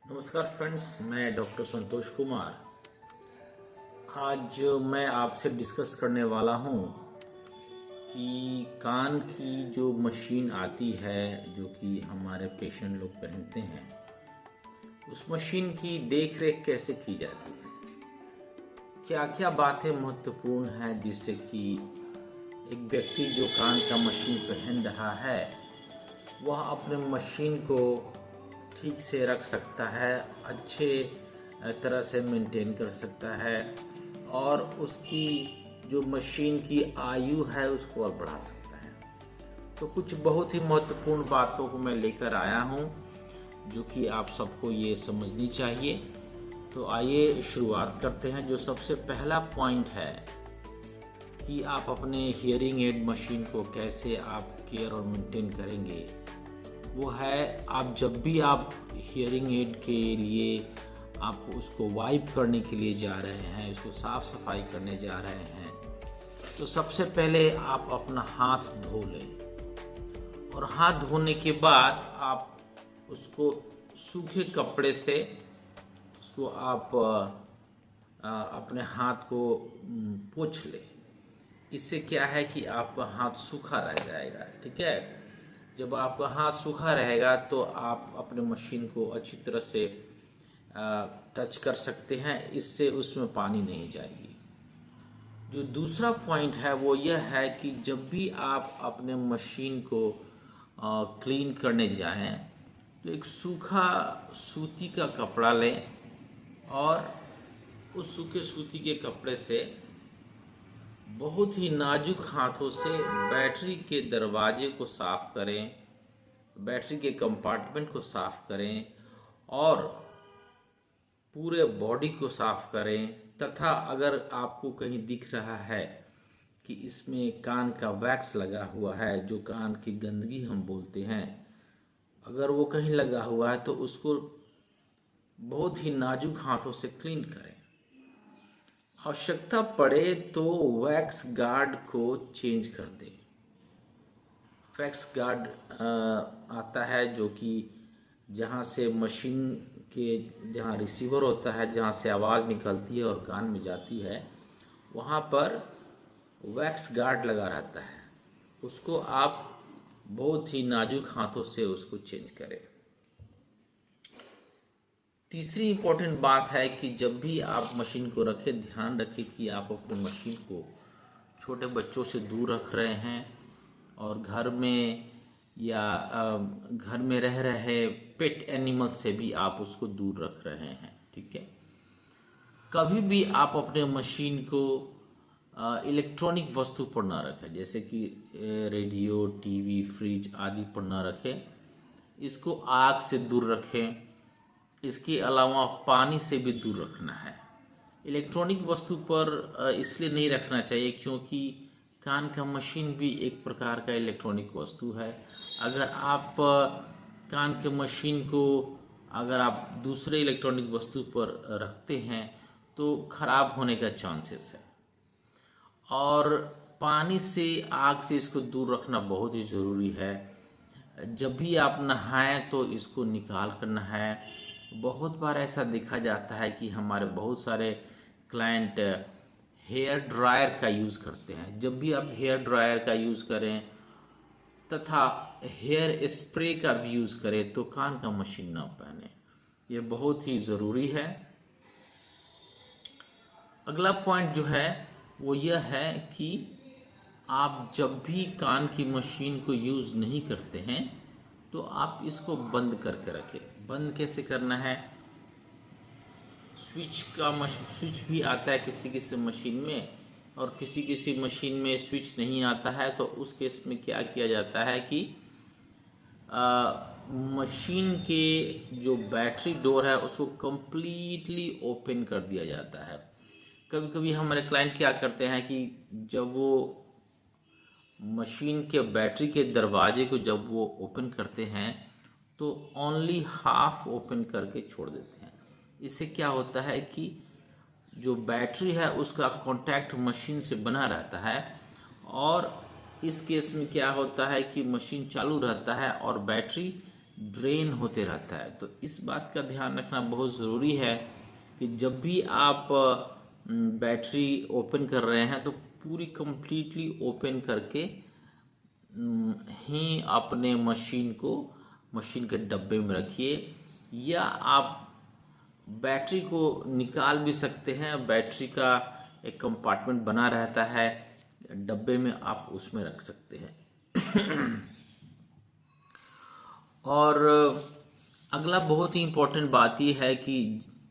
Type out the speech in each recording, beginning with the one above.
नमस्कार फ्रेंड्स, मैं डॉक्टर संतोष कुमार। आज मैं आपसे डिस्कस करने वाला हूं कि कान की जो मशीन आती है, जो कि हमारे पेशेंट लोग पहनते हैं, उस मशीन की देख रेख कैसे की जाती है। क्या क्या बातें महत्वपूर्ण हैं जिससे कि एक व्यक्ति जो कान का मशीन पहन रहा है वह अपने मशीन को ठीक से रख सकता है, अच्छे तरह से मेंटेन कर सकता है और उसकी जो मशीन की आयु है उसको और बढ़ा सकता है। तो कुछ बहुत ही महत्वपूर्ण बातों को मैं लेकर आया हूँ जो कि आप सबको ये समझनी चाहिए। तो आइए शुरुआत करते हैं। जो सबसे पहला पॉइंट है कि आप अपने हियरिंग एड मशीन को कैसे आप केयर और मेंटेन करेंगे, वो है आप जब भी आप हियरिंग एड के लिए आप उसको वाइप करने के लिए जा रहे हैं, उसको साफ सफाई करने जा रहे हैं, तो सबसे पहले आप अपना हाथ धो लें और हाथ धोने के बाद आप उसको सूखे कपड़े से उसको आप अपने हाथ को पोंछ लें। इससे क्या है कि आपका हाथ सूखा रह जाएगा। ठीक है, जब आपका हाथ सूखा रहेगा तो आप अपने मशीन को अच्छी तरह से टच कर सकते हैं, इससे उसमें पानी नहीं जाएगी। जो दूसरा पॉइंट है वो यह है कि जब भी आप अपने मशीन को क्लीन करने जाएं तो एक सूखा सूती का कपड़ा लें और उस सूखे सूती के कपड़े से बहुत ही नाजुक हाथों से बैटरी के दरवाजे को साफ करें, बैटरी के कंपार्टमेंट को साफ करें और पूरे बॉडी को साफ करें। तथा अगर आपको कहीं दिख रहा है कि इसमें कान का वैक्स लगा हुआ है, जो कान की गंदगी हम बोलते हैं, अगर वो कहीं लगा हुआ है तो उसको बहुत ही नाजुक हाथों से क्लीन करें। आवश्यकता पड़े तो वैक्स गार्ड को चेंज कर दें। वैक्स गार्ड आता है जो कि जहाँ से मशीन के जहाँ रिसीवर होता है, जहाँ से आवाज़ निकलती है और कान में जाती है, वहाँ पर वैक्स गार्ड लगा रहता है। उसको आप बहुत ही नाजुक हाथों से उसको चेंज करें। तीसरी इम्पोर्टेंट बात है कि जब भी आप मशीन को रखें, ध्यान रखें कि आप अपने मशीन को छोटे बच्चों से दूर रख रहे हैं और घर में या घर में रह रहे पेट एनिमल से भी आप उसको दूर रख रहे हैं। ठीक है, कभी भी आप अपने मशीन को इलेक्ट्रॉनिक वस्तु पर ना रखें, जैसे कि रेडियो, टीवी, फ्रिज आदि पर ना रखें। इसको आग से दूर रखें। इसके अलावा पानी से भी दूर रखना है। इलेक्ट्रॉनिक वस्तु पर इसलिए नहीं रखना चाहिए क्योंकि कान का मशीन भी एक प्रकार का इलेक्ट्रॉनिक वस्तु है। अगर आप कान के मशीन को अगर आप दूसरे इलेक्ट्रॉनिक वस्तु पर रखते हैं तो खराब होने का चांसेस है। और पानी से, आग से इसको दूर रखना बहुत ही ज़रूरी है। जब भी आप नहाएं तो इसको निकाल कर नहाएं। बहुत बार ऐसा देखा जाता है कि हमारे बहुत सारे क्लाइंट हेयर ड्रायर का यूज़ करते हैं। जब भी आप हेयर ड्रायर का यूज़ करें तथा हेयर स्प्रे का भी यूज़ करें तो कान का मशीन ना पहने, ये बहुत ही ज़रूरी है। अगला पॉइंट जो है वो यह है कि आप जब भी कान की मशीन को यूज़ नहीं करते हैं तो आप इसको बंद करके रखें। बंद कैसे करना है? स्विच भी आता है किसी किसी मशीन में और किसी किसी मशीन में स्विच नहीं आता है। तो उस केस में क्या किया जाता है कि मशीन के जो बैटरी डोर है उसको कम्प्लीटली ओपन कर दिया जाता है। कभी कभी हमारे क्लाइंट क्या करते हैं कि जब वो मशीन के बैटरी के दरवाजे को जब वो ओपन करते हैं तो ओनली हाफ ओपन करके छोड़ देते हैं। इससे क्या होता है कि जो बैटरी है उसका कांटेक्ट मशीन से बना रहता है और इस केस में क्या होता है कि मशीन चालू रहता है और बैटरी ड्रेन होते रहता है। तो इस बात का ध्यान रखना बहुत ज़रूरी है कि जब भी आप बैटरी ओपन कर रहे हैं तो पूरी कंप्लीटली ओपन करके ही अपने मशीन के डब्बे में रखिए, या आप बैटरी को निकाल भी सकते हैं। बैटरी का एक कंपार्टमेंट बना रहता है डब्बे में, आप उसमें रख सकते हैं। और अगला बहुत ही इम्पोर्टेंट बात यह है कि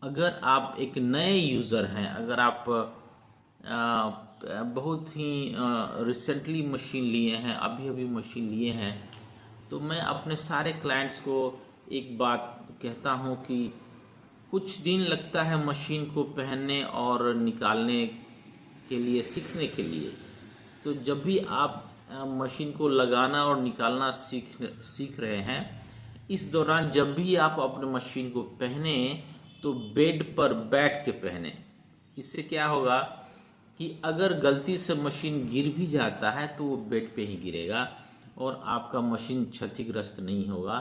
अगर आप एक नए यूज़र हैं, अगर आप बहुत ही रिसेंटली मशीन लिए हैं, अभी अभी मशीन लिए हैं, तो मैं अपने सारे क्लाइंट्स को एक बात कहता हूं कि कुछ दिन लगता है मशीन को पहनने और निकालने के लिए, सीखने के लिए। तो जब भी आप मशीन को लगाना और निकालना सीख रहे हैं, इस दौरान जब भी आप अपने मशीन को पहने तो बेड पर बैठ के पहने। इससे क्या होगा कि अगर गलती से मशीन गिर भी जाता है तो वो बेड पे ही गिरेगा और आपका मशीन क्षतिग्रस्त नहीं होगा।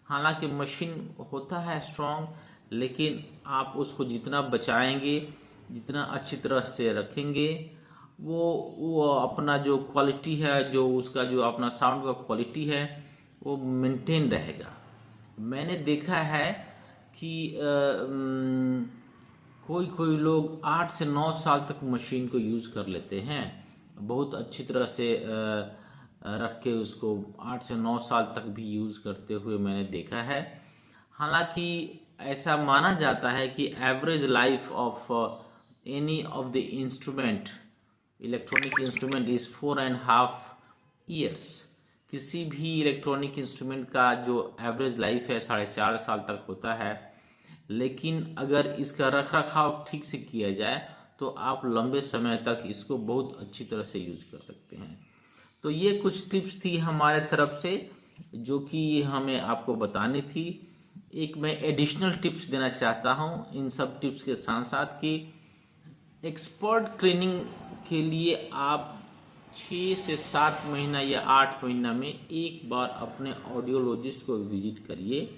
हालांकि मशीन होता है स्ट्रांग, लेकिन आप उसको जितना बचाएंगे, जितना अच्छी तरह से रखेंगे, वो अपना जो क्वालिटी है, जो उसका जो अपना साउंड का क्वालिटी है, वो मेंटेन रहेगा। मैंने देखा है कि कोई कोई लोग 8 से 9 साल तक मशीन को यूज़ कर लेते हैं, बहुत अच्छी तरह से रख के उसको 8 से 9 साल तक भी यूज़ करते हुए मैंने देखा है। हालांकि ऐसा माना जाता है कि average life of any of the instrument, electronic instrument, is 4.5 years. किसी भी इलेक्ट्रॉनिक इंस्ट्रूमेंट का जो एवरेज लाइफ है 4.5 साल तक होता है। लेकिन अगर इसका रख रखाव ठीक से किया जाए तो आप लंबे समय तक इसको बहुत अच्छी तरह से यूज कर सकते हैं। तो ये कुछ टिप्स थी हमारे तरफ से जो कि हमें आपको बतानी थी। एक मैं एडिशनल टिप्स देना चाहता हूँ इन सब टिप्स के साथ साथ कि एक्सपर्ट ट्रेनिंग के लिए आप 6 से 7 महीना या 8 महीना में एक बार अपने ऑडियोलॉजिस्ट को विजिट करिए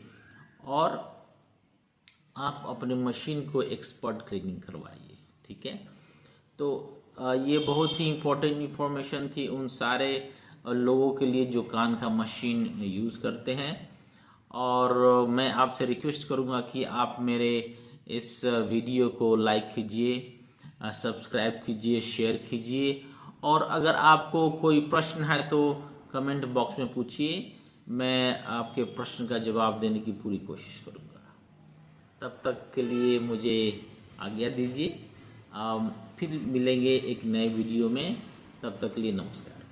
और आप अपने मशीन को एक्सपर्ट ट्रेनिंग करवाइए। ठीक है, तो ये बहुत ही इम्पोर्टेंट इन्फॉर्मेशन थी उन सारे लोगों के लिए जो कान का मशीन यूज़ करते हैं। और मैं आपसे रिक्वेस्ट करूंगा कि आप मेरे इस वीडियो को लाइक कीजिए, सब्सक्राइब कीजिए, शेयर कीजिए, और अगर आपको कोई प्रश्न है तो कमेंट बॉक्स में पूछिए, मैं आपके प्रश्न का जवाब देने की पूरी कोशिश करूंगा। तब तक के लिए मुझे आज्ञा दीजिए, फिर मिलेंगे एक नए वीडियो में। तब तक के लिए नमस्कार।